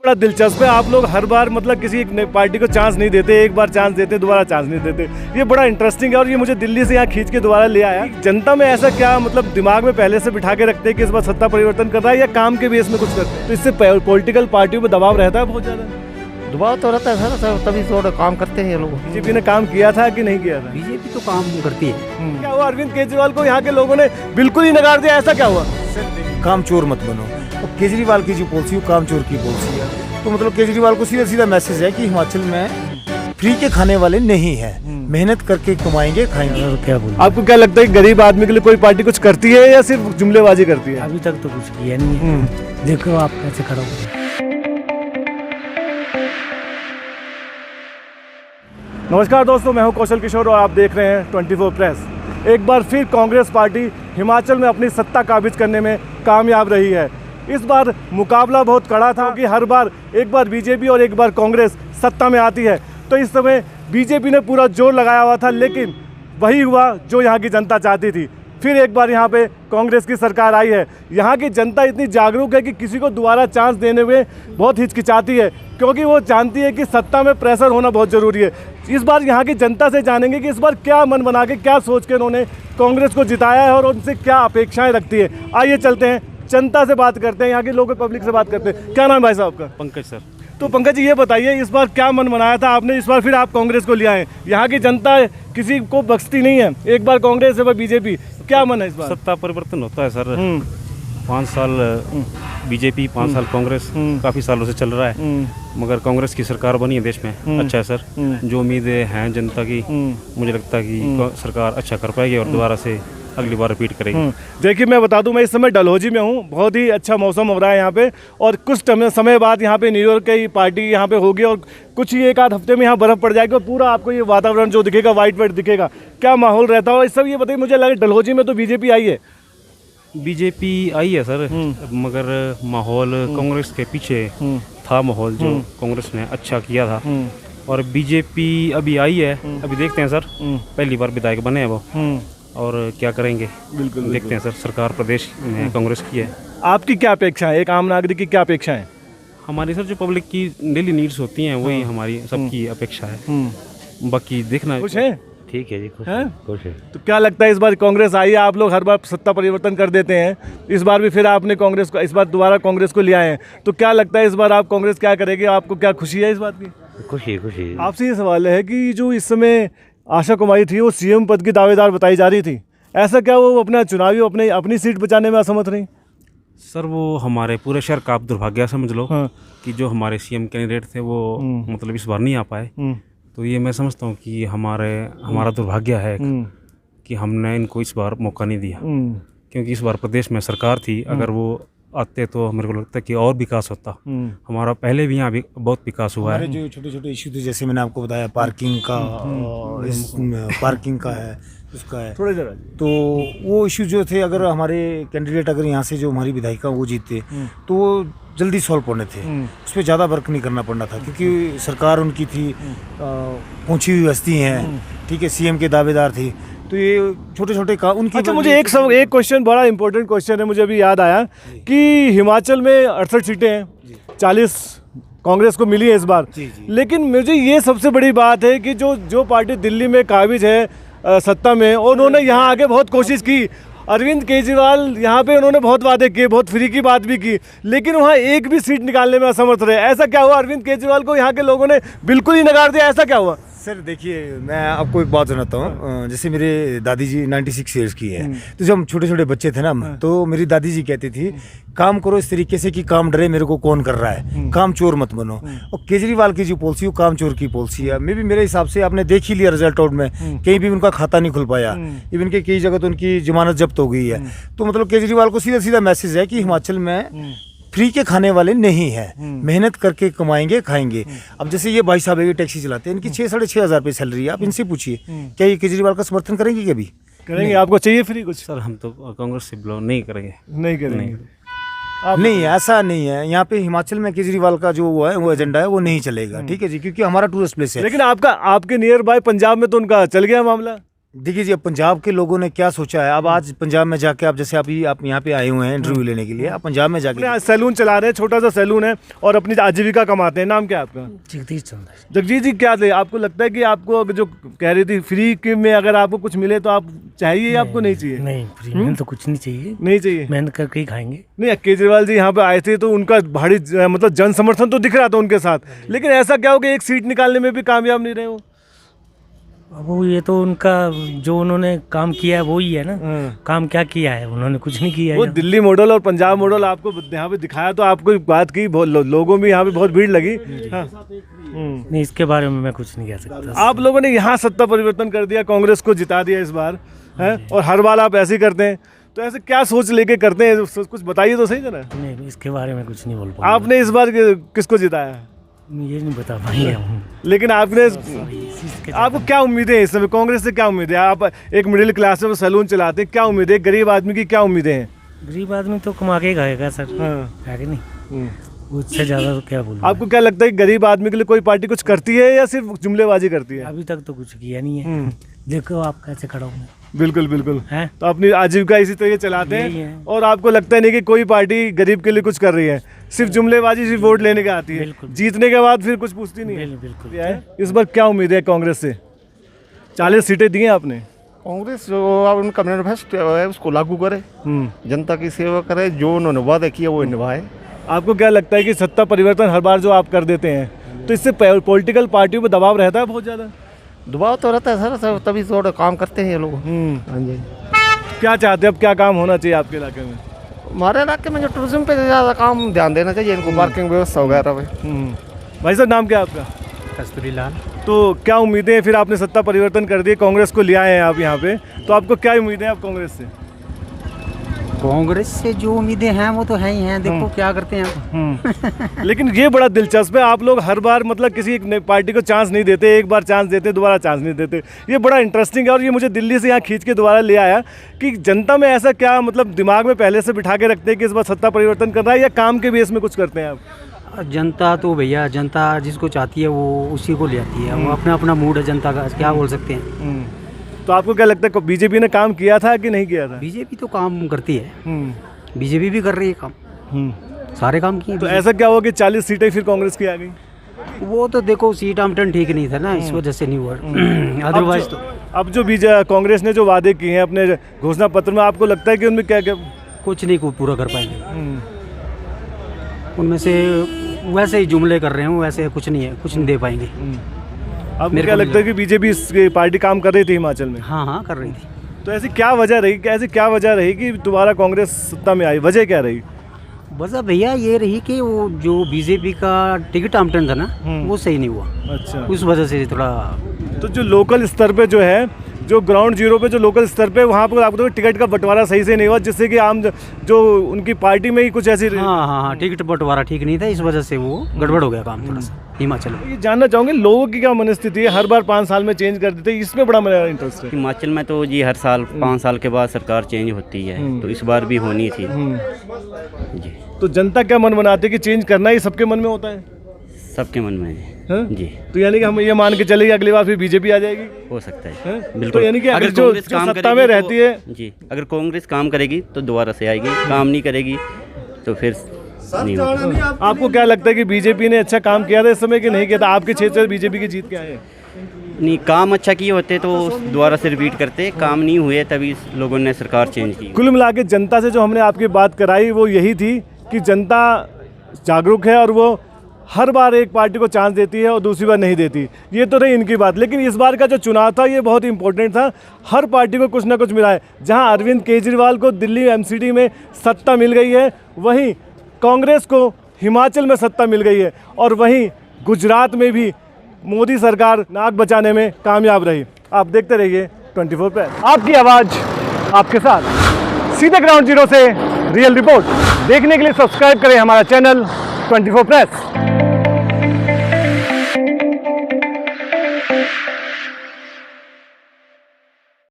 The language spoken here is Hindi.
बड़ा दिलचस्प है, आप लोग हर बार मतलब किसी एक पार्टी को चांस नहीं देते, एक बार चांस देते दोबारा चांस नहीं देते। ये बड़ा इंटरेस्टिंग है और ये मुझे दिल्ली से यहाँ खींच के दोबारा ले आया। जनता में ऐसा क्या मतलब दिमाग में पहले से बिठा के रखते हैं कि इस बार सत्ता परिवर्तन कर रहा है या काम के बेस में कुछ करते हैं? तो इससे पॉलिटिकल पार्टियों पर दबाव रहता है बहुत ज़्यादा। दबाव तो रहता है सर, तभी थोड़ा काम करते हैं ये लोग। बीजेपी ने काम किया था कि नहीं किया था? बीजेपी तो काम करती है। क्या हुआ अरविंद केजरीवाल को यहाँ के लोगों ने बिल्कुल ही नकार दिया, ऐसा क्या हुआ? काम चोर मत बनो। और केजरीवाल की जो पॉलिसी है काम चोर की पॉलिसी है। तो मतलब केजरीवाल को सीधा सीधा मैसेज है कि हिमाचल में फ्री के खाने वाले नहीं है, मेहनत करके कमाएंगे खाएंगे। क्या बोलूं? आपको क्या लगता है गरीब आदमी के लिए कोई पार्टी कुछ करती है या सिर्फ जुमलेबाजी करती है? अभी तक तो कुछ किया नहीं है। देखो आप कैसे खड़ा हो। नमस्कार दोस्तों, मैं हूं कौशल किशोर और आप देख रहे हैं 24 प्रेस। एक बार फिर कांग्रेस पार्टी हिमाचल में अपनी सत्ता काबिज करने में कामयाब रही है। इस बार मुकाबला बहुत कड़ा था कि हर बार एक बार बीजेपी और एक बार कांग्रेस सत्ता में आती है। तो इस समय बीजेपी ने पूरा जोर लगाया हुआ था, लेकिन वही हुआ जो यहाँ की जनता चाहती थी। फिर एक बार यहाँ पे कांग्रेस की सरकार आई है। यहाँ की जनता इतनी जागरूक है कि किसी को दोबारा चांस देने में बहुत हिचकिचाती है, क्योंकि वो जानती है कि सत्ता में प्रेशर होना बहुत ज़रूरी है। इस बार यहाँ की जनता से जानेंगे कि इस बार क्या मन बना के, क्या सोच के उन्होंने कांग्रेस को जिताया है और उनसे क्या अपेक्षाएं रखती है। आइए चलते हैं, जनता से बात करते हैं, यहाँ के लोगों पब्लिक से बात करते हैं। क्या नाम है भाई साहब का? पंकज सर। तो पंकज जी ये बताइए, इस बार क्या मन बनाया था आपने? इस बार फिर आप कांग्रेस को लिया है। यहाँ की जनता किसी को बख्शती नहीं है, एक बार कांग्रेस एक बार बीजेपी। क्या मन है इस बार? सत्ता परिवर्तन होता है सर। 5 साल बीजेपी, 5 साल कांग्रेस, काफ़ी सालों से चल रहा है, मगर कांग्रेस की सरकार बनी है देश में। अच्छा है सर, जो उम्मीदें हैं जनता की, मुझे लगता है कि सरकार अच्छा कर पाएगी और दोबारा से अगली बार रिपीट करेंगे। देखिए मैं बता दूं, मैं इस समय डलहौजी में हूं, बहुत ही अच्छा मौसम हो रहा है यहाँ पे और कुछ समय बाद यहाँ पे न्यू ईयर की पार्टी यहाँ पे होगी और कुछ ही एक आध हफ्ते में यहाँ बर्फ़ पड़ जाएगी और पूरा आपको ये वातावरण जो दिखेगा वाइट वाइट दिखेगा। क्या माहौल रहता है इस सब? ये बताइए, मुझे लगे डलहौजी में तो बीजेपी आई है। बीजेपी आई है सर, मगर माहौल कांग्रेस के पीछे था। माहौल जो कांग्रेस ने अच्छा किया था और बीजेपी अभी आई है। अभी देखते हैं सर, पहली बार विधायक बने हैं वो और क्या करेंगे। बिल्कुल देखते हैं सर। सरकार प्रदेश में कांग्रेस की है। आपकी क्या अपेक्षा है, एक आम नागरिक की क्या अपेक्षा है? हमारी सर जो पब्लिक की डेली नीड्स होती हैं वही हमारी सबकी अपेक्षा है। बाकी देखना। खुश है? ठीक है जी, खुश है। तो क्या लगता है इस बार कांग्रेस आई है, आप लोग हर बार सत्ता परिवर्तन कर देते हैं, इस बार भी फिर आपने कांग्रेस को, इस बार दोबारा कांग्रेस को लिया है, तो क्या लगता है इस बार आप कांग्रेस क्या करेगी? आपको क्या खुशी है इस बात की? खुशी। आपसे ये सवाल है कि जो इस समय आशा कुमारी थी वो सीएम पद की दावेदार बताई जा रही थी, ऐसा क्या वो अपना चुनावी अपनी सीट बचाने में असमर्थ रही? सर वो हमारे पूरे शहर का आप दुर्भाग्य समझ लो। हाँ। कि जो हमारे सीएम कैंडिडेट थे वो मतलब इस बार नहीं आ पाए। तो ये मैं समझता हूँ कि हमारा दुर्भाग्य है कि हमने इनको इस बार मौका नहीं दिया, क्योंकि इस बार प्रदेश में सरकार थी। अगर वो आते तो मेरे को लगता है कि और विकास होता। हमारा पहले भी यहाँ भी बहुत विकास हुआ है। जो छोटे छोटे इशू थे, जैसे मैंने आपको बताया पार्किंग का, पार्किंग का है, उसका है थोड़ी जगह, तो वो इशू जो थे, अगर हमारे कैंडिडेट अगर यहाँ से जो हमारी विधायिका वो जीतते तो वो जल्दी सॉल्व होने थे। उस पर ज़्यादा वर्क नहीं करना पड़ना था, क्योंकि सरकार उनकी थी, पहुँची हुई हस्ती हैं, ठीक है, सीएम के दावेदार थी, तो ये छोटे छोटे काम उनकी। अच्छा, मुझे एक क्वेश्चन, बड़ा इंपॉर्टेंट क्वेश्चन है, मुझे अभी याद आया कि हिमाचल में 68 सीटें हैं, 40 कांग्रेस को मिली है इस बार। लेकिन मुझे ये सबसे बड़ी बात है कि जो पार्टी दिल्ली में काबिज है सत्ता में, और उन्होंने यहाँ आके बहुत कोशिश की। अरविंद केजरीवाल यहाँ पे उन्होंने बहुत वादे किए, बहुत फ्री की बात भी की, लेकिन वहाँ एक भी सीट निकालने में असमर्थ रहे। ऐसा क्या हुआ? अरविंद केजरीवाल को यहाँ के लोगों ने बिल्कुल ही नकार दिया, ऐसा क्या हुआ? सर देखिए, मैं आपको एक बात सुनाता हूँ। जैसे मेरे दादी जी 96 ईयर्स की है, तो जब हम छोटे छोटे बच्चे थे ना, तो मेरी दादी जी कहती थी काम करो इस तरीके से कि काम डरे मेरे को कौन कर रहा है, काम चोर मत बनो। और केजरीवाल की जो पॉलिसी वो काम चोर की पॉलिसी है। मे भी मेरे हिसाब से आपने देख ही लिया रिजल्ट आउट में, कहीं भी उनका खाता नहीं खुल पाया, इवन के कई जगह तो उनकी जमानत जब्त हो गई है। तो मतलब केजरीवाल को सीधा सीधा मैसेज है कि हिमाचल में फ्री के खाने वाले नहीं है, मेहनत करके कमाएंगे खाएंगे। अब जैसे ये भाई साहब ये टैक्सी चलाते हैं, इनकी 6-6.5 हज़ार रुपये सैलरी है। आप इनसे पूछिए क्या ये केजरीवाल का समर्थन करेंगे? कभी करेंगे? आपको चाहिए फ्री कुछ? सर हम तो कांग्रेस से बिलोंग नहीं करेंगे। नहीं करेंगे। नहीं, ऐसा नहीं है। यहाँ पे हिमाचल में केजरीवाल का जो वो एजेंडा है वो नहीं चलेगा, ठीक है जी, क्योंकि हमारा टूरिस्ट प्लेस है। लेकिन आपके नियर बाय पंजाब में तो उनका चल गया मामला। देखिए जी, अब पंजाब के लोगों ने क्या सोचा है, अब आज पंजाब में जाके आप जैसे अभी आप यहाँ पे आए हुए हैं इंटरव्यू लेने के लिए, आप पंजाब में जाके अपने सैलून चला रहे हैं, छोटा सा सैलून है और अपनी आजीविका कमाते हैं। नाम क्या है आपका? जगदीश चंद्र। जगजीत जी, क्या थे आपको लगता है कि आपको जो कह रही थी फ्री के में अगर आपको कुछ मिले तो आप चाहिए या आपको नहीं चाहिए? नहीं, फ्री में तो कुछ नहीं चाहिए, नहीं चाहिए। मेहनत करके ही खाएंगे। नहीं, केजरीवाल जी यहाँ पे आए थे तो उनका भारी मतलब जन समर्थन तो दिख रहा था उनके साथ, लेकिन ऐसा क्या हो कि एक सीट निकालने में भी कामयाब नहीं रहे हो? अब वो ये तो उनका जो उन्होंने काम किया है वो ही है ना। काम क्या किया है उन्होंने? कुछ नहीं किया वो है। दिल्ली मॉडल और पंजाब मॉडल आपको यहाँ पे दिखाया तो आपको एक बात की, लोगों में यहाँ पे बहुत भीड़ लगी। हाँ। नहीं, इसके बारे में मैं कुछ नहीं कह सकता। आप लोगों ने यहाँ सत्ता परिवर्तन कर दिया, कांग्रेस को जिता दिया इस बार है, और हर बार आप ऐसे ही करते हैं, तो ऐसे क्या सोच लेके करते हैं? कुछ बताइए तो सही जरा। नहीं, इसके बारे में कुछ नहीं बोल पाऊंगा। आपने इस बार किसको जिताया? ये नहीं बता पाएंगे हम। लेकिन आपने आपको क्या उम्मीदें हैं इस समय? कांग्रेस से क्या उम्मीदें हैं? आप एक मिडिल क्लास में सैलून चलाते हैं, क्या उम्मीदें हैं? गरीब आदमी की क्या उम्मीदें हैं? गरीब आदमी तो कमा के ही खाएगा सर, हाँ। है कि नहीं? उससे ज़्यादा तो क्या बोलूं। आपको क्या लगता है कि गरीब आदमी के लिए कोई पार्टी कुछ करती है या सिर्फ जुमलेबाजी करती है? अभी तक तो कुछ किया नहीं है। देखो आप कैसे खड़ा हूँ। बिल्कुल बिल्कुल हैं? तो अपनी आजीविका इसी तरह चलाते यही हैं है। और आपको लगता नहीं कि कोई पार्टी गरीब के लिए कुछ कर रही है, सिर्फ जुमलेबाजी, सिर्फ वोट लेने के आती है, बिल्कुल। जीतने के बाद फिर कुछ पूछती नहीं है। बिल्कुल। क्या है? इस बार क्या उम्मीद है कांग्रेस से? 40 सीटें दी हैं आपने। कांग्रेस जो अब उनका मैनिफेस्टो है उसको लागू करे, जनता की सेवा करे, जो उन्होंने वादे किया वो निभाए। आपको क्या लगता है कि सत्ता परिवर्तन हर बार जो आप कर देते हैं तो इससे पॉलिटिकल पार्टियों पर दबाव रहता है बहुत ज़्यादा? दबाव तो रहता है सर, तभी थोड़ा काम करते हैं ये लोग। हाँ जी। क्या चाहते हैं, अब क्या काम होना चाहिए आपके इलाके में? हमारे इलाके में जो टूरिज्म पे ज़्यादा काम ध्यान देना चाहिए इनको, पार्किंग व्यवस्था वगैरह पे। भाई साहब, नाम क्या है आपका? कस्तूरी लाल। तो क्या उम्मीदें हैं? फिर आपने सत्ता परिवर्तन कर दिए, कांग्रेस को ले आए हैं आप यहाँ पे, तो आपको क्या उम्मीदें हैं आप कांग्रेस से? कांग्रेस से जो उम्मीदें हैं वो तो है ही हैं, देखो क्या करते हैं। लेकिन ये बड़ा दिलचस्प है, आप लोग हर बार मतलब किसी एक नई पार्टी को चांस नहीं देते, एक बार चांस देते, दोबारा चांस नहीं देते। ये बड़ा इंटरेस्टिंग है और ये मुझे दिल्ली से यहाँ खींच के दोबारा ले आया कि जनता में ऐसा क्या मतलब दिमाग में पहले से बिठा के रखते हैं कि इस बार सत्ता परिवर्तन करना है, या काम के बेस में कुछ करते हैं आप? जनता तो भैया, जनता जिसको चाहती है वो उसी को ले आती है, वो अपना अपना मूड है जनता का, क्या बोल सकते हैं। तो आपको क्या लगता है बीजेपी ने काम किया था कि नहीं किया था? बीजेपी तो काम करती है, बीजेपी भी कर रही है काम, सारे काम किए। तो ऐसा क्या हुआ कि 40 सीटें फिर कांग्रेस की आ गई? वो तो देखो सीट आवंटन ठीक नहीं था ना, इस वजह से नहीं हुआ। अदरवाइज तो अब जो कांग्रेस ने जो वादे किए हैं अपने घोषणा पत्र में, आपको लगता है कि उनमें क्या क्या कुछ नहीं को पूरा कर पाएंगे। उनमें से वैसे ही जुमले कर रहे हैं, वैसे कुछ नहीं है, कुछ नहीं दे पाएंगे। आपको क्या लगता है कि बीजेपी पार्टी काम कर रही थी हिमाचल में? हाँ कर रही थी। तो ऐसी क्या वजह रही, ऐसी क्या वजह रही कि दोबारा कांग्रेस सत्ता में आई? वजह क्या रही? वजह भैया ये रही कि वो जो बीजेपी का टिकट आवंटन था ना, वो सही नहीं हुआ। अच्छा। उस वजह से थोड़ा। तो जो लोकल स्तर पे जो है, जो ग्राउंड जीरो पे जो लोकल स्तर पे, वहाँ पर आपको टिकट का बंटवारा सही से नहीं हुआ, जिससे कि आम जो उनकी पार्टी में ही कुछ ऐसी। हाँ, टिकट बंटवारा ठीक नहीं था, इस वजह से वो गड़बड़ हो गया काम थोड़ा सा हिमाचल में। ये जानना चाहूँगे लोगों की क्या मनस्थिति है, हर बार 5 साल में चेंज कर देते हैं, इसमें बड़ा मेरा इंटरेस्ट है। हिमाचल में तो जी हर साल 5 साल के बाद सरकार चेंज होती है, तो इस बार भी होनी थी जी। तो जनता क्या मन बनाती है कि चेंज करना ही सबके मन में होता है? सबके मन में है जी। तो यानी कि हम ये मान के चले कि अगली बार फिर बीजेपी आ जाएगी? हो सकता है हैं? बिल्कुल। तो यानी कि अगर जो कांग्रेस काम सत्ता में करेगी रहती है जी, अगर कांग्रेस काम करेगी तो दोबारा से आएगी, काम नहीं करेगी तो फिर नहीं होगा। आपको क्या लगता है कि बीजेपी ने अच्छा काम किया था इस समय कि नहीं किया था? आपके क्षेत्र में बीजेपी की जीत क्या है? नहीं, काम अच्छा किए होते तो दोबारा से रिपीट करते, काम नहीं हुए तभी लोगों ने सरकार चेंज की। कुल मिला के जनता से जो हमने आपकी बात कराई वो यही थी कि जनता जागरूक है और वो हर बार एक पार्टी को चांस देती है और दूसरी बार नहीं देती। ये तो रही इनकी बात, लेकिन इस बार का जो चुनाव था ये बहुत इंपॉर्टेंट था। हर पार्टी को कुछ ना कुछ मिला है। जहां अरविंद केजरीवाल को दिल्ली एमसीडी में सत्ता मिल गई है, वहीं कांग्रेस को हिमाचल में सत्ता मिल गई है, और वहीं गुजरात में भी मोदी सरकार नाक बचाने में कामयाब रही। आप देखते रहिए 24 प्रेस, आपकी आवाज़ आपके साथ। सीधे ग्राउंड जीरो से रियल रिपोर्ट देखने के लिए सब्सक्राइब करें हमारा चैनल 24 प्रेस।